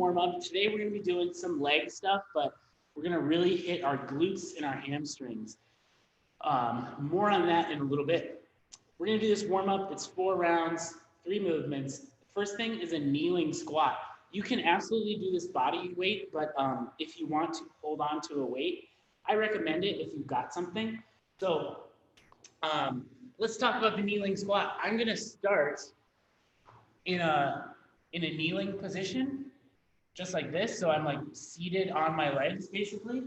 warm up. Today we're going to be doing some leg stuff, but we're going to really hit our glutes and our hamstrings. More on that in a little bit. We're going to do this warm up. It's 4 rounds, 3 movements. The first thing is a kneeling squat. You can absolutely do this body weight, but if you want to hold on to a weight, I recommend it if you've got something. So let's talk about the kneeling squat. I'm going to start in a kneeling position, just like this. So I'm like seated on my legs, basically.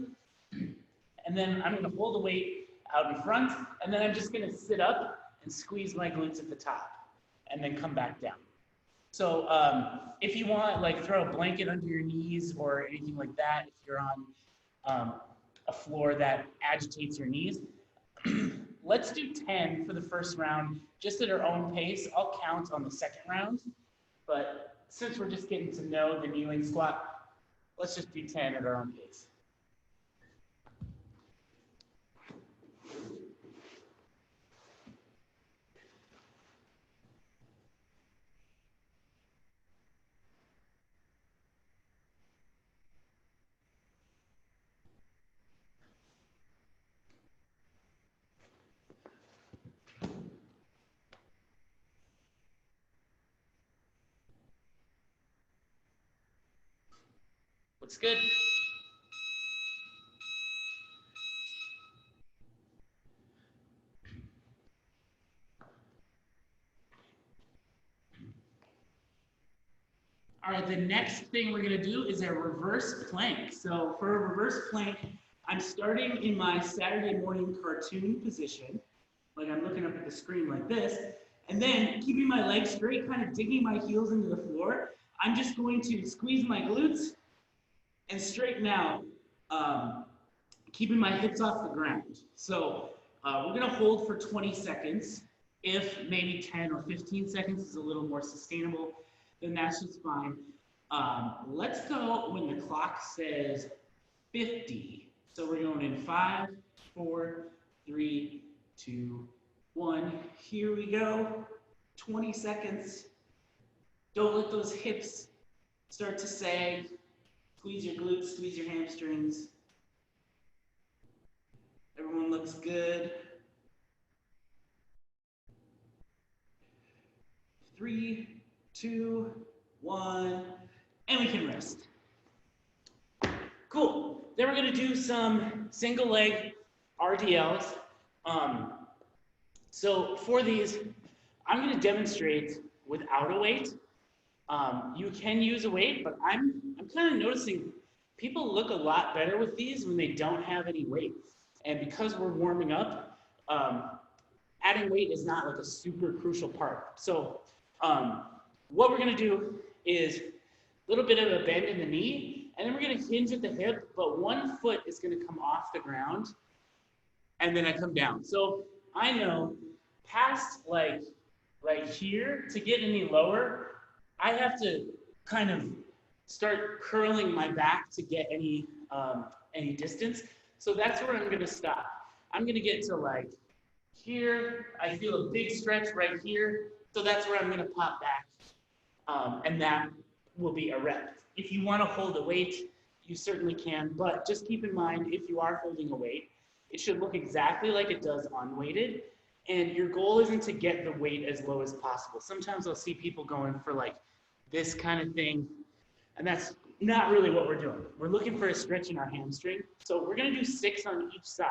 And then I'm going to hold the weight out in front, and then I'm just going to sit up and squeeze my glutes at the top, and then come back down. So if you want, like, throw a blanket under your knees or anything like that, if you're on a floor that agitates your knees, let's do 10 for the first round, just at our own pace. I'll count on the second round, but since we're just getting to know the kneeling squat, let's just do 10 at our own pace. Looks good. All right, the next thing we're gonna do is a reverse plank. So for a reverse plank, I'm starting in my Saturday morning cartoon position, like I'm looking up at the screen like this, and then keeping my legs straight, kind of digging my heels into the floor, I'm just going to squeeze my glutes and straighten out, keeping my hips off the ground. So we're gonna hold for 20 seconds. If maybe 10 or 15 seconds is a little more sustainable, then that's just fine. Let's go when the clock says 50. So we're going in 5, 4, 3, 2, 1. Here we go. 20 seconds. Don't let those hips start to sag. Squeeze your glutes, squeeze your hamstrings. Everyone looks good. 3, 2, 1, and we can rest. Cool. Then we're going to do some single leg RDLs. So for these, I'm going to demonstrate without a weight. You can use a weight, but I'm kind of noticing people look a lot better with these when they don't have any weight. And because we're warming up, adding weight is not like a super crucial part. So what we're going to do is a little bit of a bend in the knee, and then we're going to hinge at the hip, but one foot is going to come off the ground, and then I come down. So I know past like right here, to get any lower, I have to kind of start curling my back to get any distance. So that's where I'm going to stop. I'm going to get to like here. I feel a big stretch right here. So that's where I'm going to pop back. And that will be a rep. If you want to hold a weight, you certainly can. But just keep in mind, if you are holding a weight, it should look exactly like it does unweighted. And your goal isn't to get the weight as low as possible. Sometimes I'll see people going for like this kind of thing. And that's not really what we're doing. We're looking for a stretch in our hamstring. So we're going to do 6 on each side.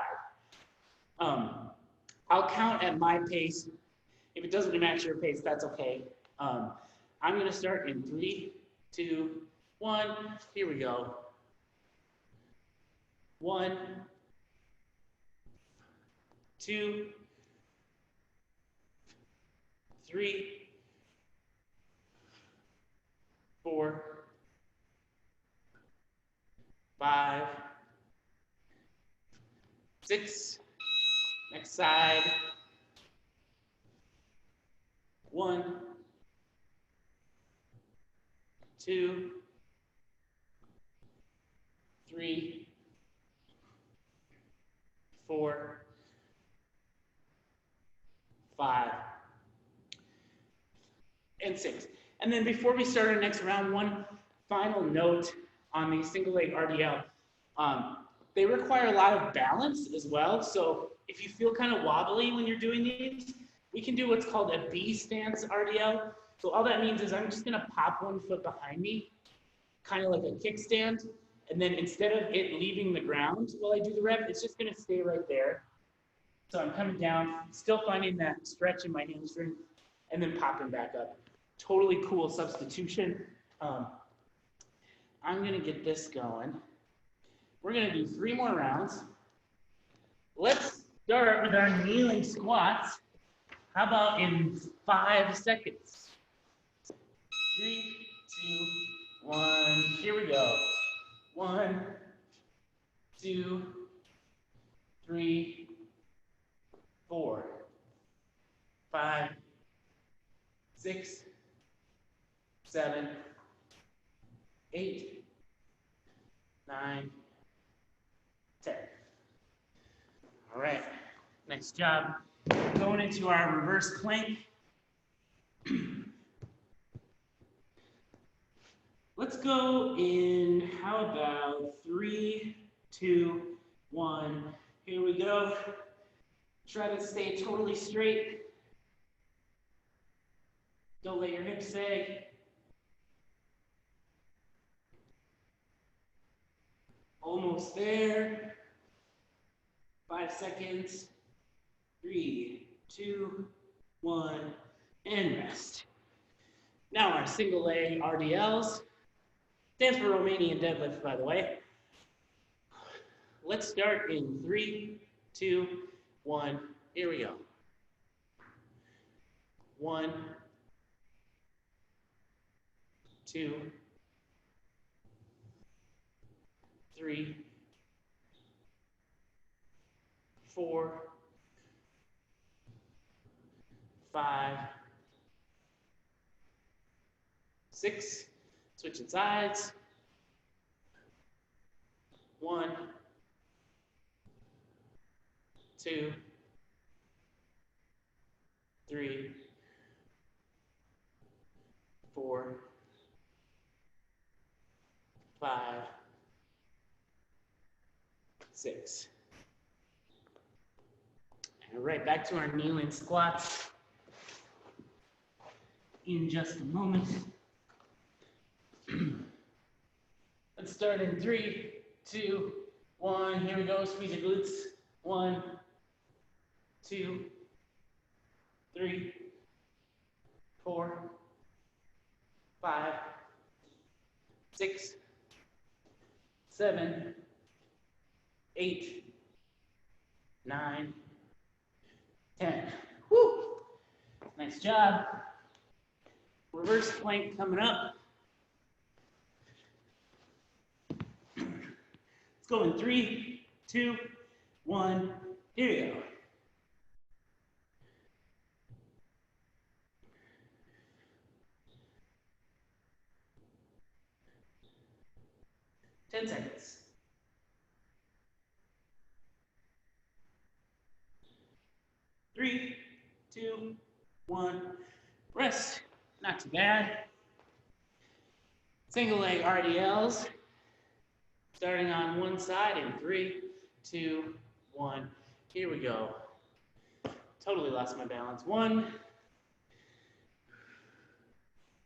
I'll count at my pace. If it doesn't match your pace, that's okay. I'm going to start in 3, 2, 1. Here we go. 1, 2, 3, 4, 5, 6. Next side. 1, 2, 3, 4, 5, and 6. And then before we start our next round, one final note on the single leg RDL. They require a lot of balance as well. So if you feel kind of wobbly when you're doing these, we can do what's called a B stance RDL. So all that means is I'm just gonna pop one foot behind me, kind of like a kickstand. And then instead of it leaving the ground while I do the rep, it's just gonna stay right there. So I'm coming down, still finding that stretch in my hamstring, and then popping back up. Totally cool substitution. I'm gonna get this going. We're gonna do 3 more rounds. Let's start with our kneeling squats. How about in 5 seconds? 3, 2, 1, here we go. 1, 2, 3, 4, 5, 6, 7, 8, 9, 10. All right, nice job. Going into our reverse plank. Let's go in, how about 3, 2, 1. Here we go. Try to stay totally straight. Don't let your hips sag. Almost there. 5 seconds. 3, 2, 1, and rest. Now our single leg RDLs. Stands for Romanian deadlift, by the way. Let's start in 3, 2, 1. Here we go. 1, 2, 3, 4, 5, 6. Switching sides. 1, 2, 3, 4, 5, 6. All right, back to our kneeling squats in just a moment. Let's start in 3, 2, 1. Here we go. Squeeze your glutes. 1, 2, 3, 4, 5, 6, 7, 8, 9, 10. Woo! Nice job. Reverse plank coming up. Let's go in 3, 2, 1. Here you go. Ten seconds. 3, 2, 1. Rest. Not too bad. Single leg RDLs. Starting on one side in 3, 2, 1. Here we go. Totally lost my balance. 1,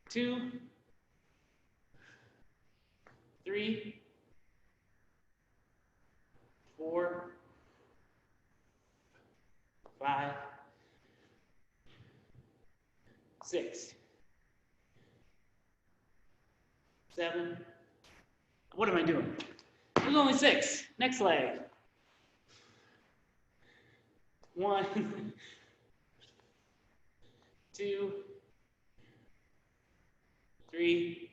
2, 3, 4, 5, 6, 7. What am I doing? There's only 6. Next leg. 1, 2, 3,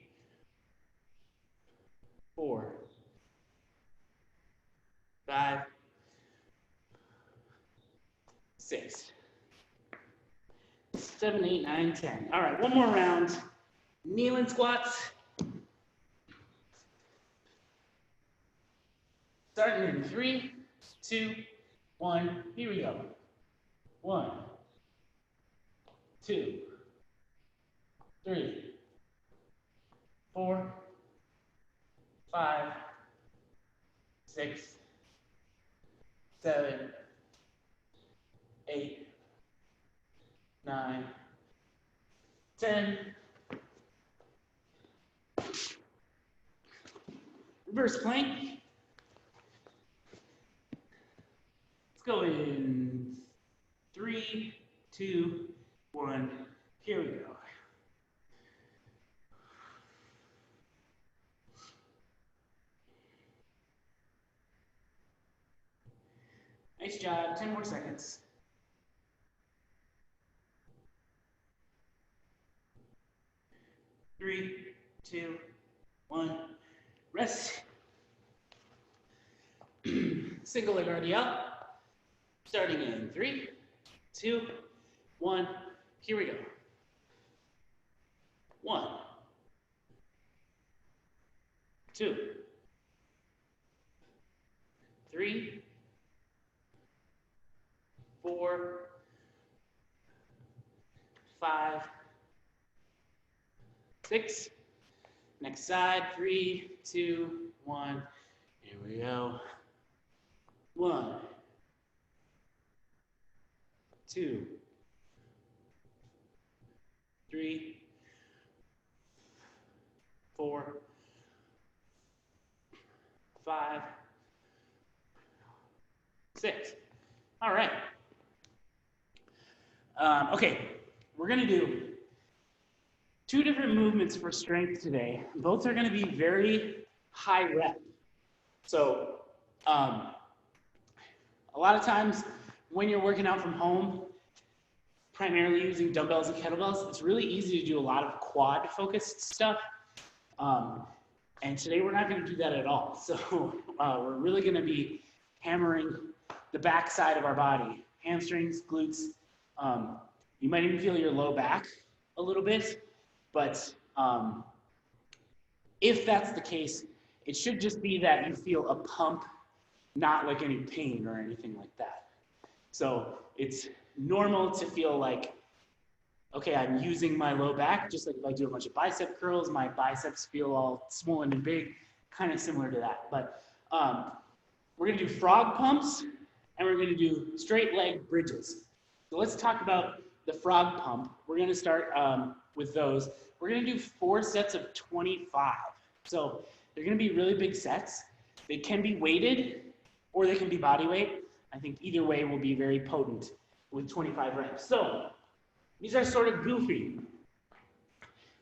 4, 5, 6, 7, 8, 9, 10. All right, one more round. Kneeling squats. Starting in 3, 2, 1. Here we go. 1, 2, 3, 4, 5, 6, 7, 8, 9, 10. Reverse plank. Let's go in 3, 2, 1. Here we go. Nice job. 10 more seconds. Three, 2, 1. Rest. Single leg RDL. Starting in 3, 2, 1. Here we go. 1, 2, 3, 4, 5, 6. Next side. 3, 2, 1. Here we go. 1, 2, 3, 4, 5, 6. All right. Okay, we're going to do 2 different movements for strength today. Both are going to be very high rep. So a lot of times when you're working out from home, primarily using dumbbells and kettlebells, it's really easy to do a lot of quad focused stuff. And today we're not going to do that at all. So we're really going to be hammering the back side of our body, hamstrings, glutes. You might even feel your low back a little bit, but if that's the case, it should just be that you feel a pump, not like any pain or anything like that. So it's normal to feel like, okay, I'm using my low back, just like if I do a bunch of bicep curls, my biceps feel all swollen and big, kind of similar to that. But we're gonna do frog pumps, and we're gonna do straight leg bridges. So let's talk about the frog pump. We're gonna start with those. We're gonna do 4 sets of 25. So they're gonna be really big sets. They can be weighted, or they can be body weight. I think either way will be very potent with 25 reps. So these are sort of goofy,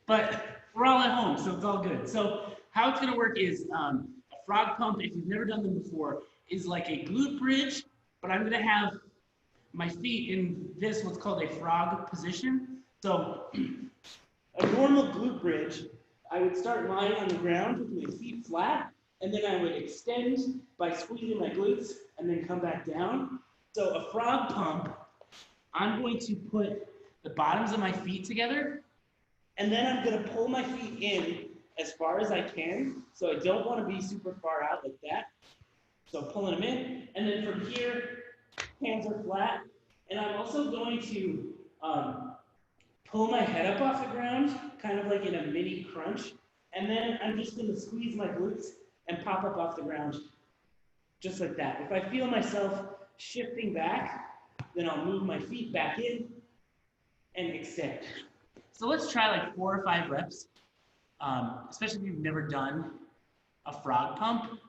but we're all at home, so it's all good. So how it's gonna work is a frog pump, if you've never done them before, is like a glute bridge, but I'm gonna have my feet in this, what's called a frog position. So a normal glute bridge, I would start lying on the ground with my feet flat, and then I would extend by squeezing my glutes and then come back down. So a frog pump, I'm going to put the bottoms of my feet together, and then I'm gonna pull my feet in as far as I can. So I don't wanna be super far out like that. So pulling them in, and then from here, hands are flat. And I'm also going to pull my head up off the ground, kind of like in a mini crunch. And then I'm just gonna squeeze my glutes and pop up off the ground, just like that. If I feel myself shifting back, then I'll move my feet back in and extend. So let's try like 4 or 5 reps, especially if you've never done a frog pump.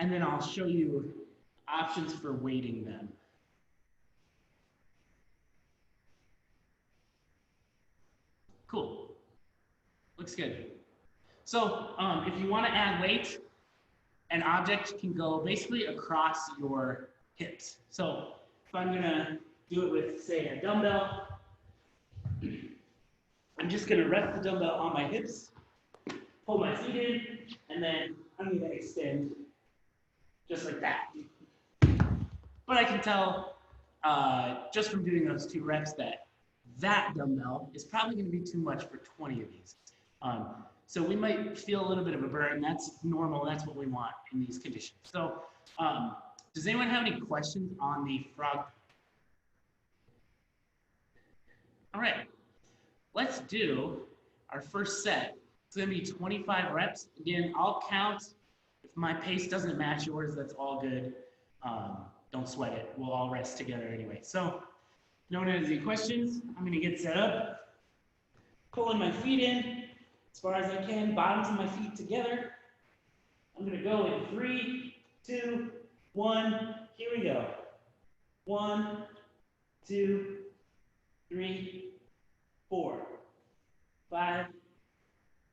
And then I'll show you options for weighting them. Cool. Looks good. So if you want to add weight, an object can go basically across your hips. So if I'm going to do it with, say, a dumbbell, I'm just going to rest the dumbbell on my hips, pull my feet in, and then I'm going to extend just like that. But I can tell just from doing those 2 reps that that dumbbell is probably going to be too much for 20 of these. So we might feel a little bit of a burn. That's normal. That's what we want in these conditions. So does anyone have any questions on the frog? All right. Let's do our first set. It's gonna be 25 reps. Again, I'll count. If my pace doesn't match yours, that's all good. Don't sweat it. We'll all rest together anyway. So, no one has any questions. I'm gonna get set up. Pulling my feet in as far as I can, bottoms of my feet together. I'm gonna go in 3, 2, 1. Here we go. 1, 2, 3, 4, 5,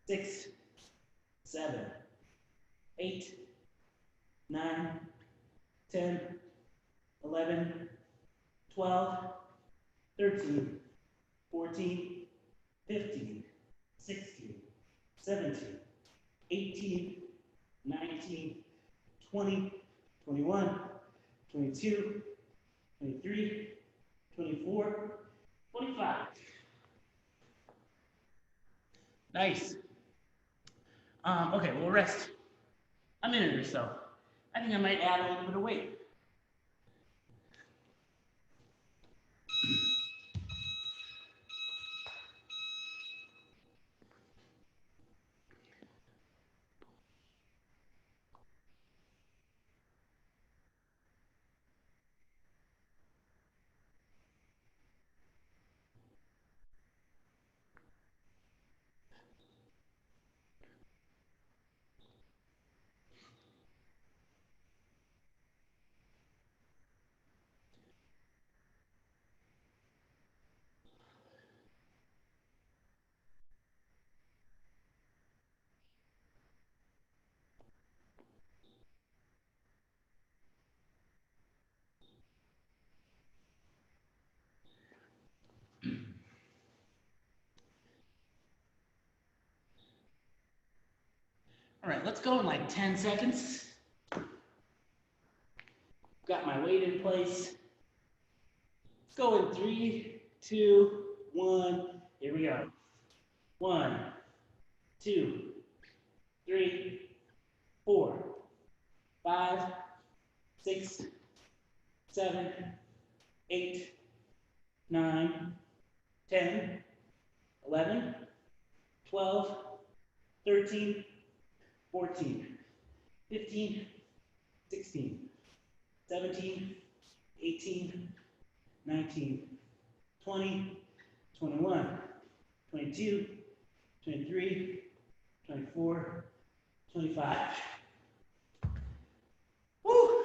6, 7, 8, 9, 10, 11, 12, 13, 14, 15, 16, 17, 18, 19, 20, 21, 22, 23, 24, 25. Nice. Okay, we'll rest a minute or so. I think I might add a little bit of weight. All right, let's go in like 10 seconds. Got my weight in place. Let's go in 3, 2, 1. Here we go. 1, 2, 3, 4, 5, 6, 7, 8, 9, 10, 11, 12, 13, 14, 15, 16, 17, 18, 19, 20, 21, 22, 23, 24, 25. Woo!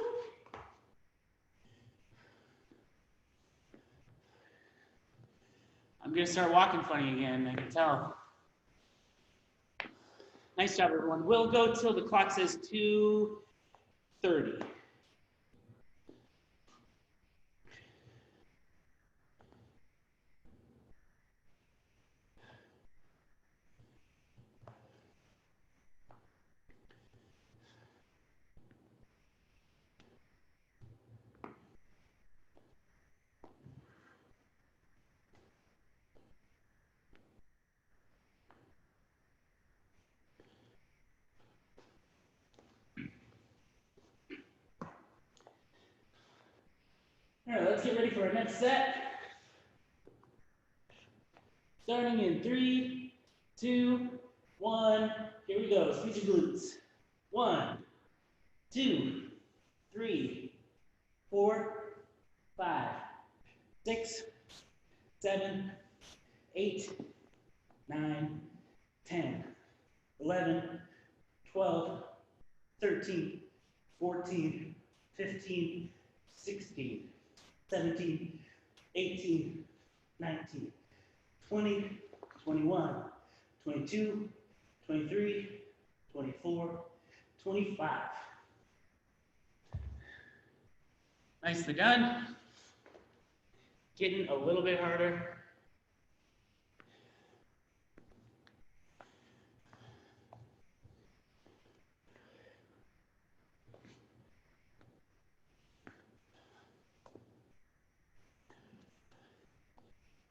I'm gonna start walking funny again, I can tell. Nice job, everyone. We'll go till the clock says 2:30. All right, let's get ready for our next set. Starting in 3, 2, 1. Here we go. Squeeze your glutes. 1, 2, 3, 4, 5, 6, 7, 8, 9, 10, 11, 12, 13, 14, 15, 16, 17, 18, 19, 20, 21, 22, 23, 24, 25. Nicely done. Getting a little bit harder.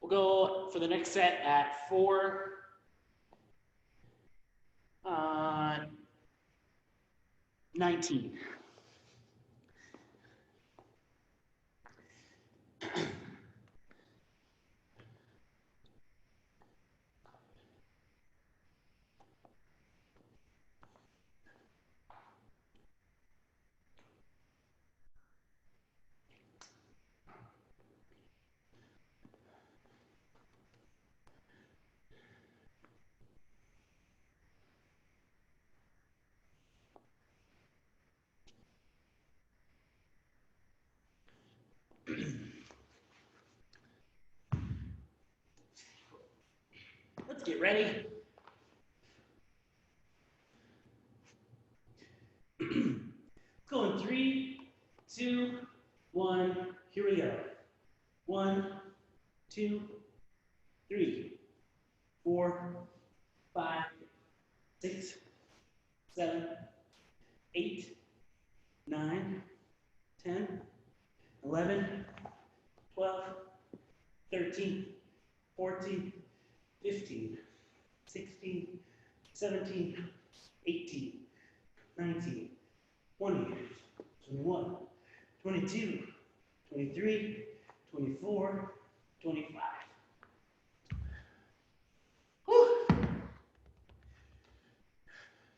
We'll go for the next set at 4, 19. Get ready. Go in 3, 2, 1. Here we go. 1, 2, 3, 4, 5, 6, 7, 8, 9, 10, 11, 12, 13, 14, 15, 16, 17, 18, 19, 20, 21, 22, 23, 24, 25. Whew.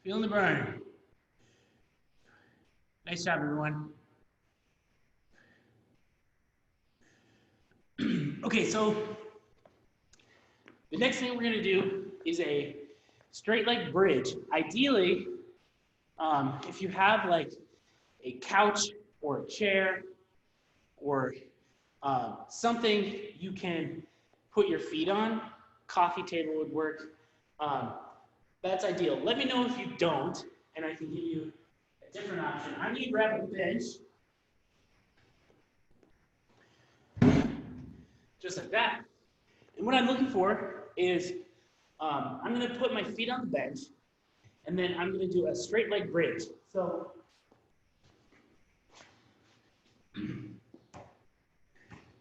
Feeling the burn. Nice job, everyone. Okay, so the next thing we're going to do is a straight leg bridge. Ideally, if you have like a couch or a chair or something you can put your feet on, coffee table would work. That's ideal. Let me know if you don't, and I can give you a different option. I'm going to grab a bench, just like that. And what I'm looking for is I'm going to put my feet on the bench, and then I'm going to do a straight leg bridge. So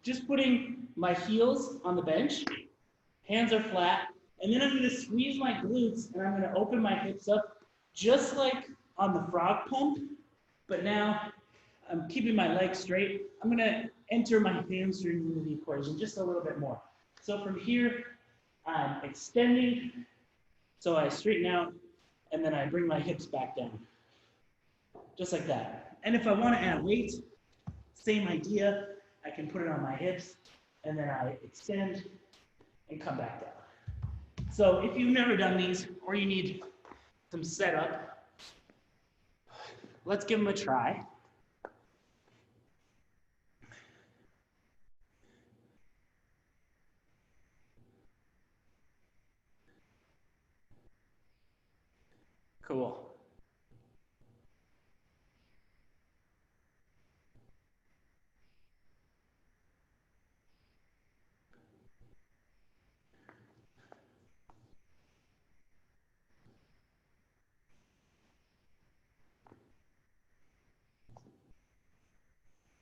just putting my heels on the bench, hands are flat, and then I'm going to squeeze my glutes, and I'm going to open my hips up, just like on the frog pump, but now I'm keeping my legs straight. I'm going to enter my hamstring into the equation just a little bit more. So from here, I'm extending, so I straighten out, and then I bring my hips back down, just like that. And if I want to add weight, same idea. I can put it on my hips, and then I extend and come back down. So if you've never done these, or you need some setup, let's give them a try. Cool.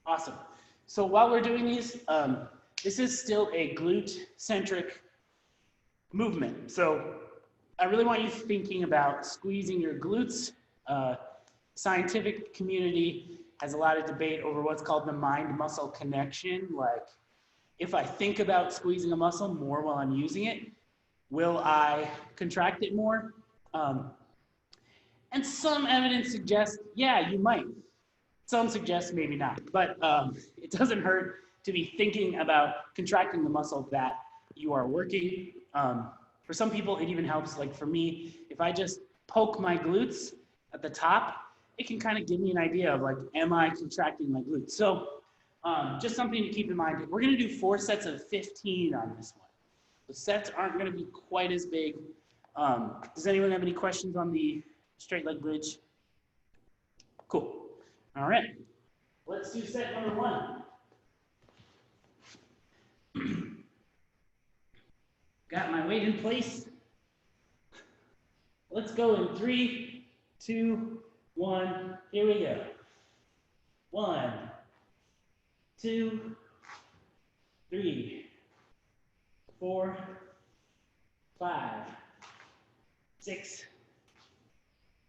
Awesome. So while we're doing these, this is still a glute-centric movement. So I really want you thinking about squeezing your glutes. Scientific community has a lot of debate over what's called the mind-muscle connection. Like, if I think about squeezing a muscle more while I'm using it, will I contract it more? And some evidence suggests, yeah, you might. Some suggest maybe not, but it doesn't hurt to be thinking about contracting the muscle that you are working. For some people, it even helps, like for me, if I just poke my glutes at the top, it can kind of give me an idea of like, am I contracting my glutes? So just something to keep in mind. We're gonna do 4 sets of 15 on this one. The sets aren't gonna be quite as big. Does anyone have any questions on the straight leg bridge? Cool. All right, let's do set number 1. Got my weight in place. Let's go in 3, 2, 1. Here we go. 1, 2, 3, 4, 5, 6,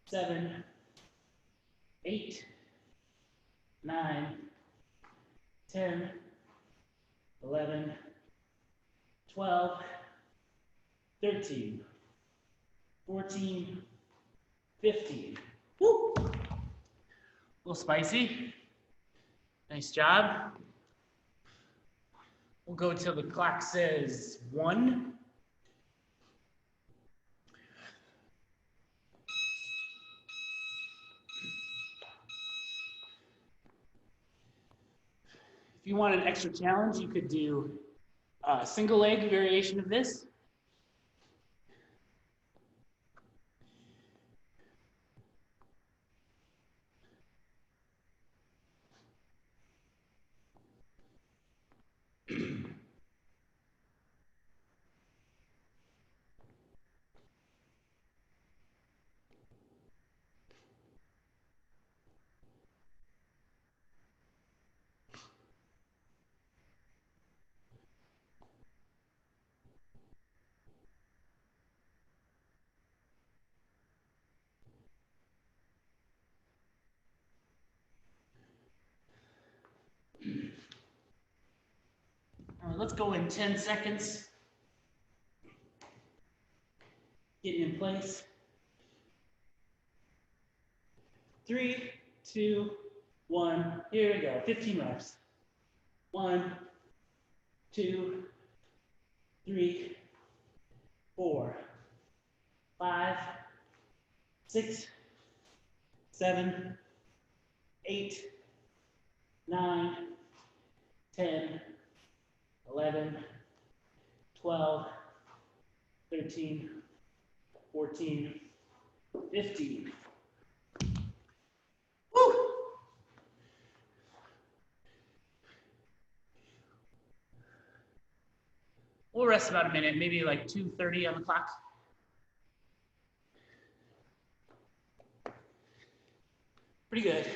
7, 8, 9, 10, 11, 12, 13, 14, 15. Woo! A little spicy. Nice job. We'll go till the clock says 1. If you want an extra challenge, you could do a single leg variation of this. All right, let's go in 10 seconds. Getting in place. 3, 2, 1. Here we go. 15 reps. 1, 2, 3, 4, 5, 6, 7, 8, 9, 10, 11, 12, 13, 14, 15. Woo! We'll rest about a minute, maybe like 2:30 on the clock. Pretty good.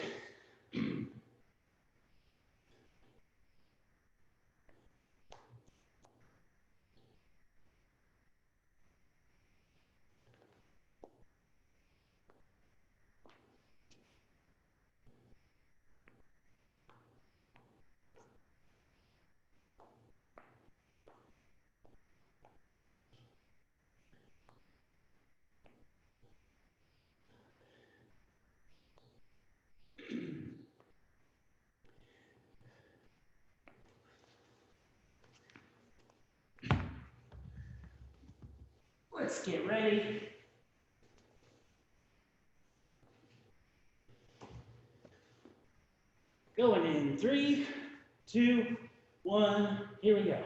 Let's get ready. Going in 3, 2, 1. Here we go.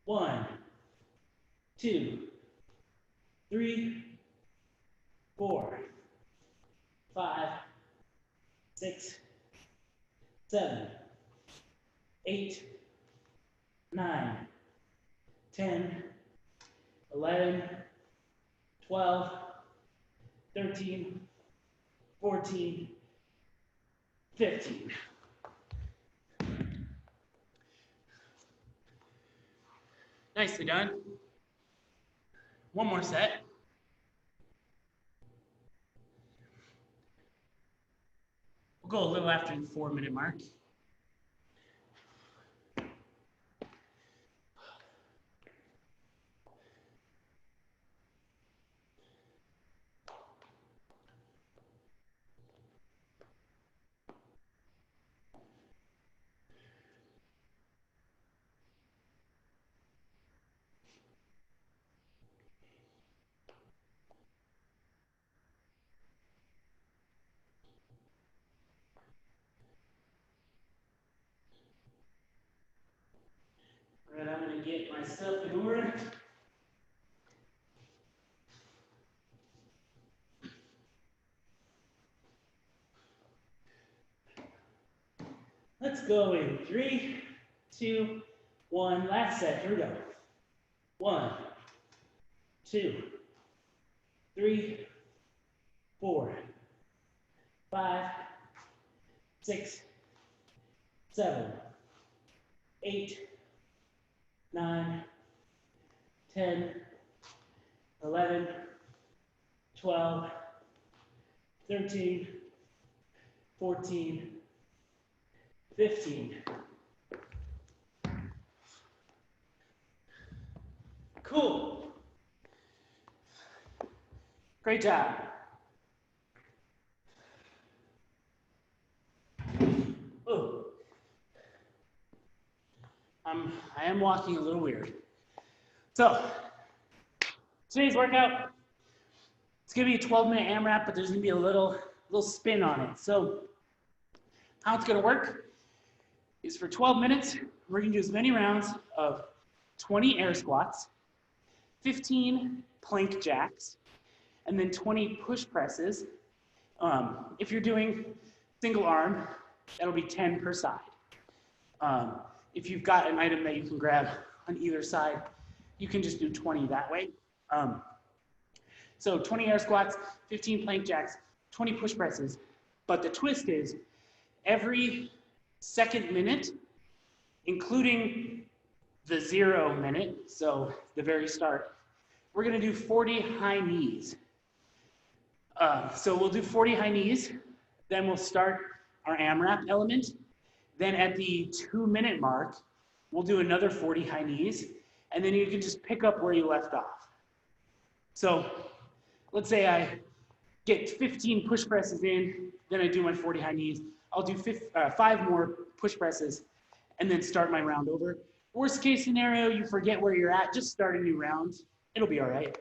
1, 2, 3, 4, 5, 6, 7, 8, 9, 10, 11, 12, 13, 14, 15. Nicely done. One more set. We'll go a little after the 4-minute mark. All right, I'm going to get my stuff in order. Let's go in 3, 2, 1. Last set. Here we go. 1, 2, 3, 4, 5, 6, 7, 8, 9, 10, 11, 12, 13, 14, 15. Cool. Great job. Oh. I am walking a little weird. So, today's workout, it's gonna be a 12-minute AMRAP, but there's gonna be a little spin on it. So, how it's gonna work is for 12 minutes, we're gonna do as many rounds of 20 air squats, 15 plank jacks, and then 20 push presses. If you're doing single arm, that'll be 10 per side. If you've got an item that you can grab on either side, you can just do 20 that way. So 20 air squats, 15 plank jacks, 20 push presses. But the twist is every second minute, including the 0 minute, so the very start, we're gonna do 40 high knees. So we'll do 40 high knees, then we'll start our AMRAP element. Then at the 2-minute mark, we'll do another 40 high knees, and then you can just pick up where you left off. So let's say I get 15 push presses in, then I do my 40 high knees. I'll do 5 more push presses, and then start my round over. Worst case scenario, you forget where you're at, just start a new round. It'll be all right.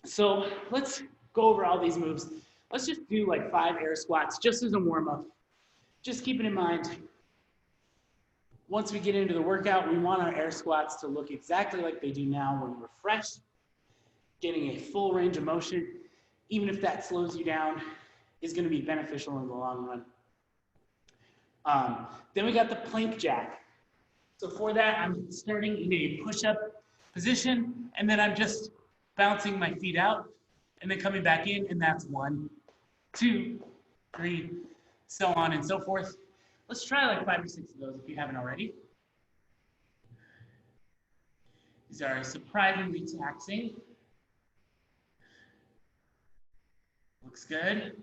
So let's go over all these moves. Let's just do like 5 air squats just as a warm-up. Just keeping in mind, once we get into the workout, we want our air squats to look exactly like they do now when we're fresh, getting a full range of motion, even if that slows you down, is going to be beneficial in the long run. Then we got the plank jack. So for that, I'm starting in a push-up position, and then I'm just bouncing my feet out, and then coming back in, and that's 1, 2, 3, so on and so forth. Let's try like 5 or 6 of those if you haven't already. These are surprisingly taxing. Looks good.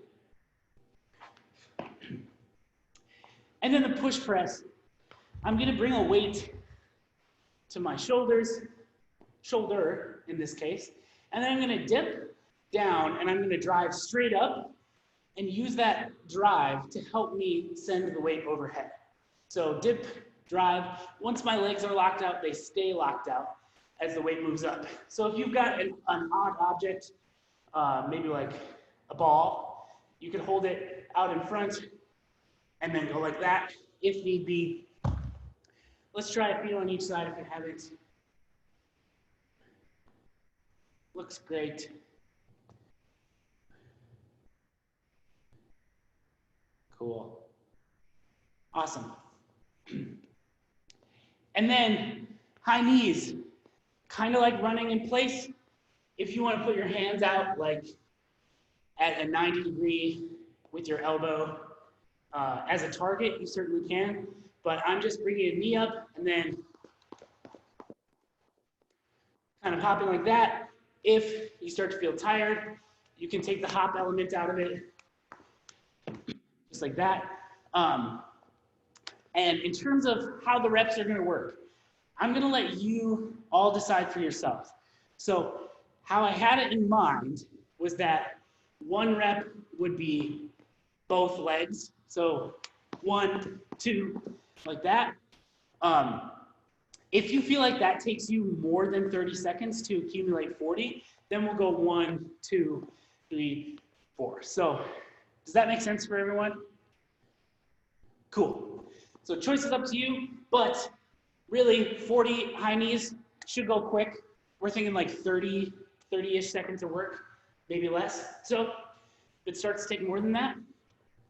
And then the push press. I'm going to bring a weight to my shoulders, shoulder in this case, and then I'm going to dip down and I'm going to drive straight up and use that drive to help me send the weight overhead. So dip, drive. Once my legs are locked out, they stay locked out as the weight moves up. So if you've got an odd object, maybe like a ball, you can hold it out in front and then go like that if need be. Let's try a feet on each side if you haven't. Looks great. Cool. Awesome. And then high knees, kind of like running in place. If you want to put your hands out like at a 90 degree with your elbow as a target, you certainly can. But I'm just bringing a knee up and then kind of hopping like that. If you start to feel tired, you can take the hop element out of it, just like that. And in terms of how the reps are going to work, I'm going to let you all decide for yourself. So how I had it in mind was that 1 rep would be both legs. So 1, 2, like that. If you feel like that takes you more than 30 seconds to accumulate 40, then we'll go 1, 2, 3, 4. So does that make sense for everyone? Cool. So choice is up to you, but really 40 high knees should go quick. We're thinking like 30-ish seconds of work, maybe less. So if it starts to take more than that,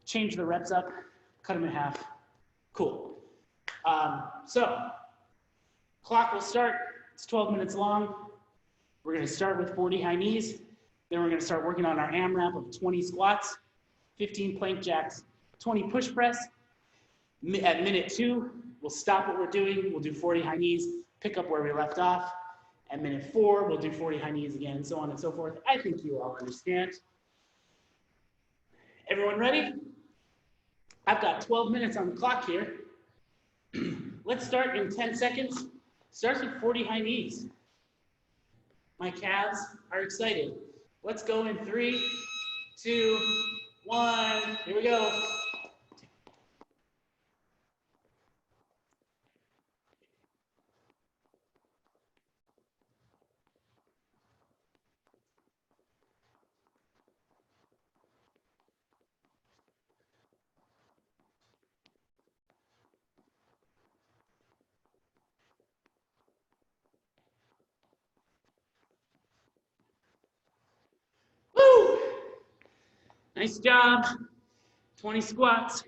change the reps up, cut them in half. Cool. So clock will start. It's 12 minutes long. We're going to start with 40 high knees. Then we're going to start working on our AMRAP of 20 squats, 15 plank jacks, 20 push press. At minute 2, we'll stop what we're doing. We'll do 40 high knees, pick up where we left off. At minute 4, we'll do 40 high knees again, and so on and so forth. I think you all understand. Everyone ready? I've got 12 minutes on the clock here. Let's start in 10 seconds. Starts with 40 high knees. My calves are excited. Let's go in 3, 2, 1. Here we go. Woo! Nice job. 20 squats.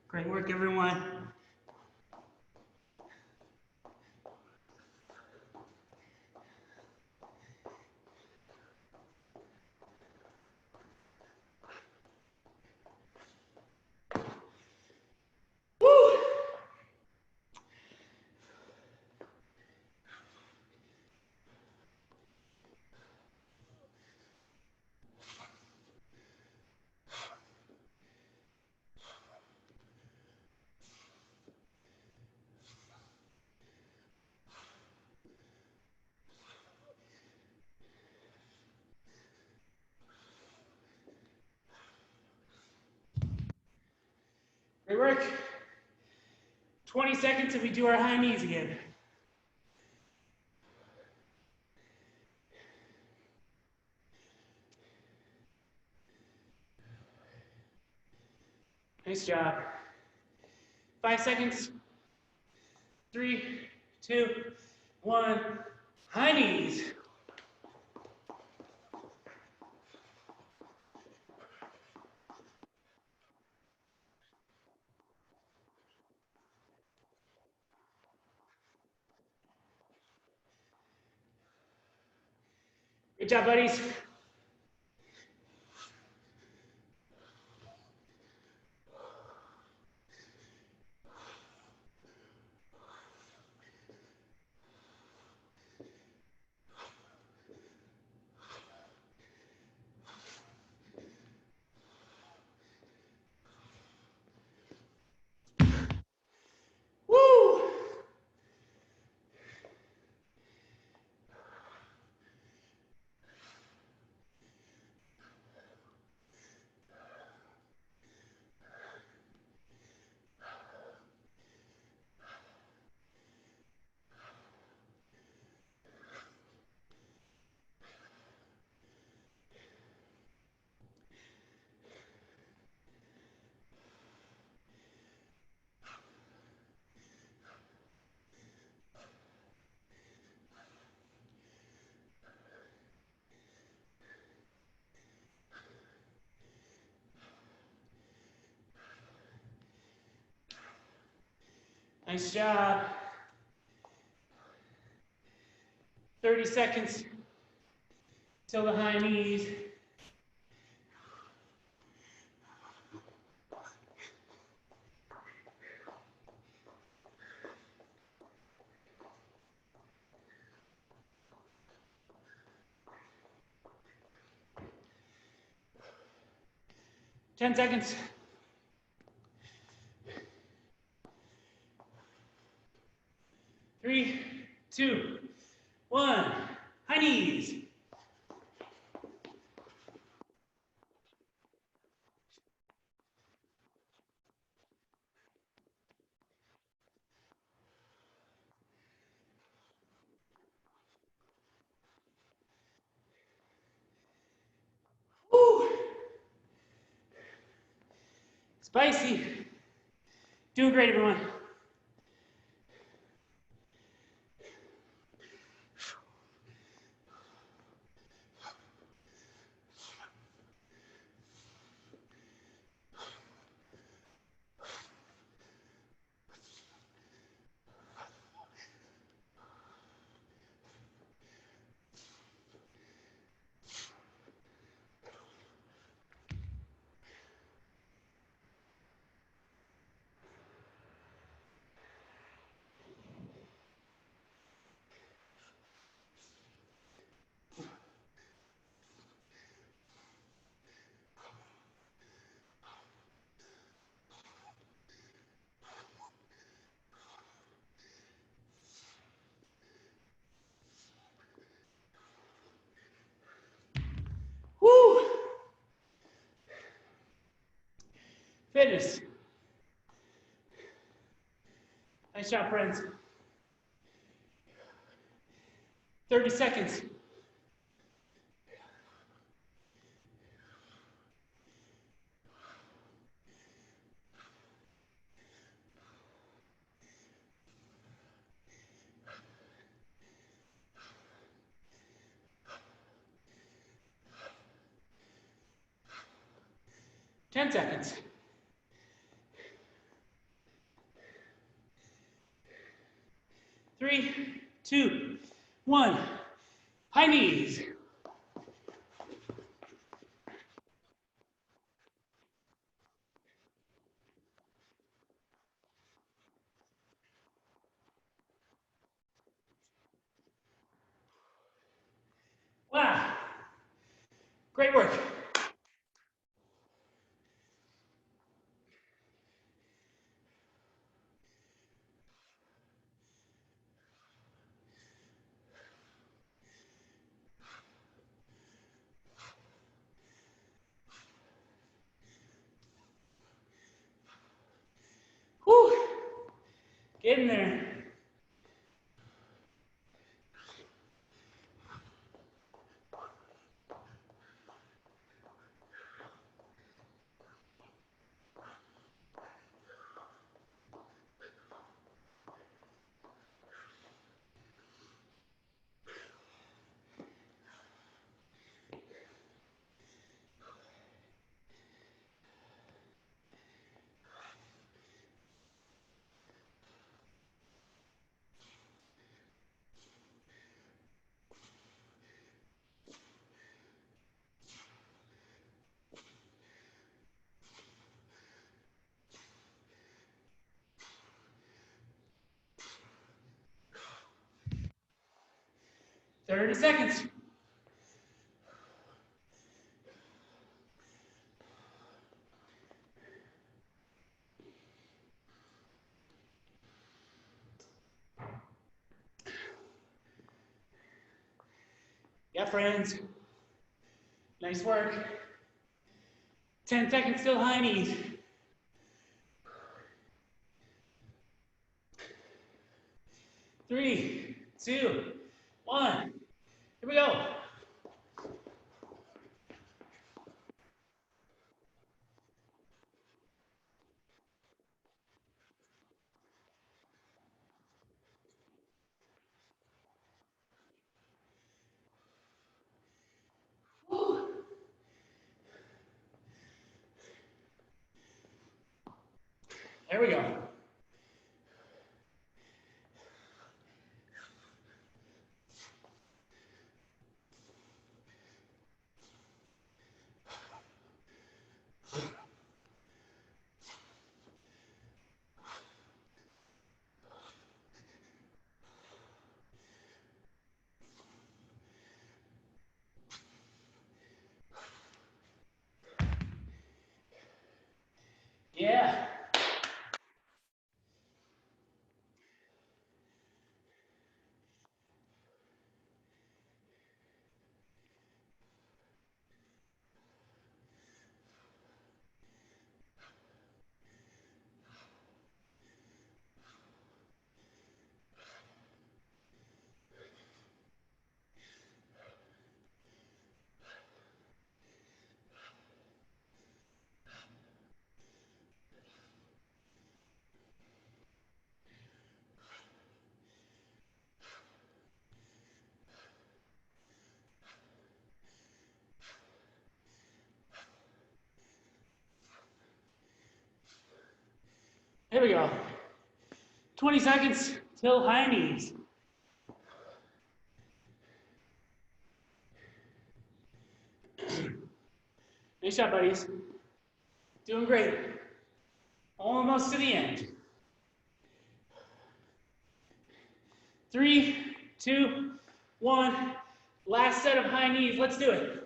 Great work, everyone. Great work. 20 seconds and we do our high knees again. Nice job. 5 seconds. 3, 2, 1. High knees. Good job, buddies. Woo! Nice job. 30 seconds till the high knees. Ten seconds. 3, 2, 1. High knees. Woo! Spicy. Doing great, everyone. Woo! Fitness. Nice job, friends. 30 seconds. Ten seconds. 3, 2, 1. High knees. Wow. Great work. Get in there. Thirty seconds. Yeah, friends. Nice work. 10 seconds still high knees. 3, 2, 1. Here we go. Woo. There we go. Yeah. Here we go. 20 seconds till high knees. Nice job, buddies. Doing great. Almost to the end. 3, 2, 1. Last set of high knees. Let's do it.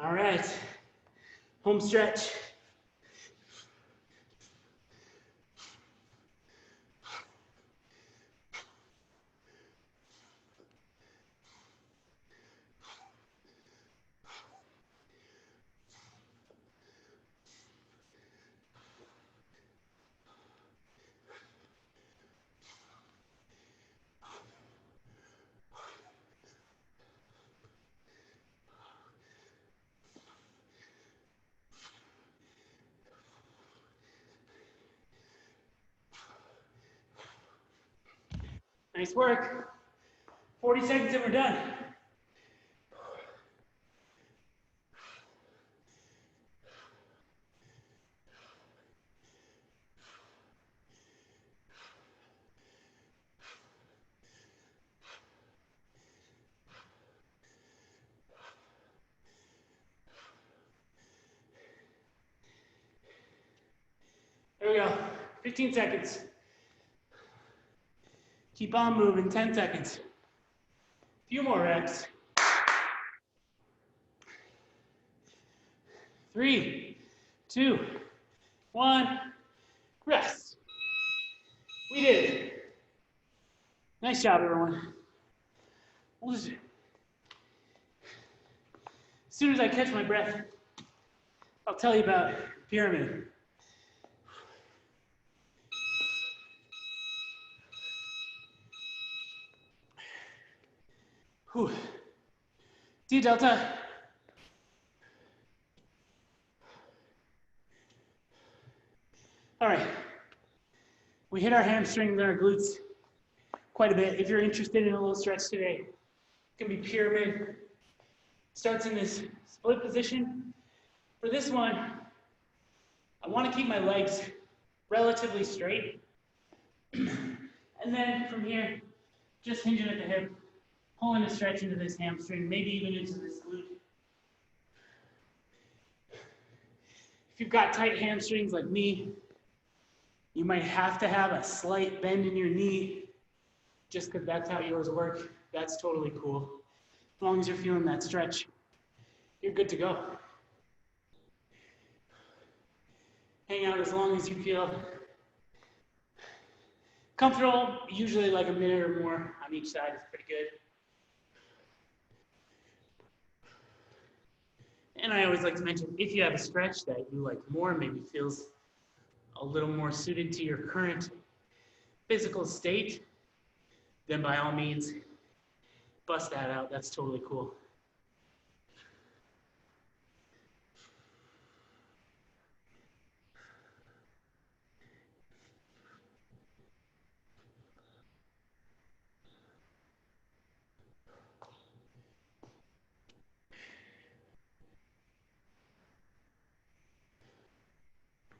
All right. Home stretch. Nice work. 40 seconds and we're done. Here we go. 15 seconds. Keep on moving. 10 seconds. A few more reps. 3, 2, 1. Rest. We did it. Nice job, everyone. As soon as I catch my breath, I'll tell you about pyramid. Whew. D delta. All right. We hit our hamstrings and our glutes quite a bit. If you're interested in a little stretch today, it can be pyramid. Starts in this split position. For this one, I want to keep my legs relatively straight. And then from here, just hinging at the hip, pulling a stretch into this hamstring, maybe even into this glute. If you've got tight hamstrings like me, you might have to have a slight bend in your knee just because that's how yours work. That's totally cool. As long as you're feeling that stretch, you're good to go. Hang out as long as you feel comfortable, usually like a minute or more on each side is pretty good. And I always like to mention, if you have a stretch that you like more, maybe feels a little more suited to your current physical state, then by all means, bust that out. That's totally cool.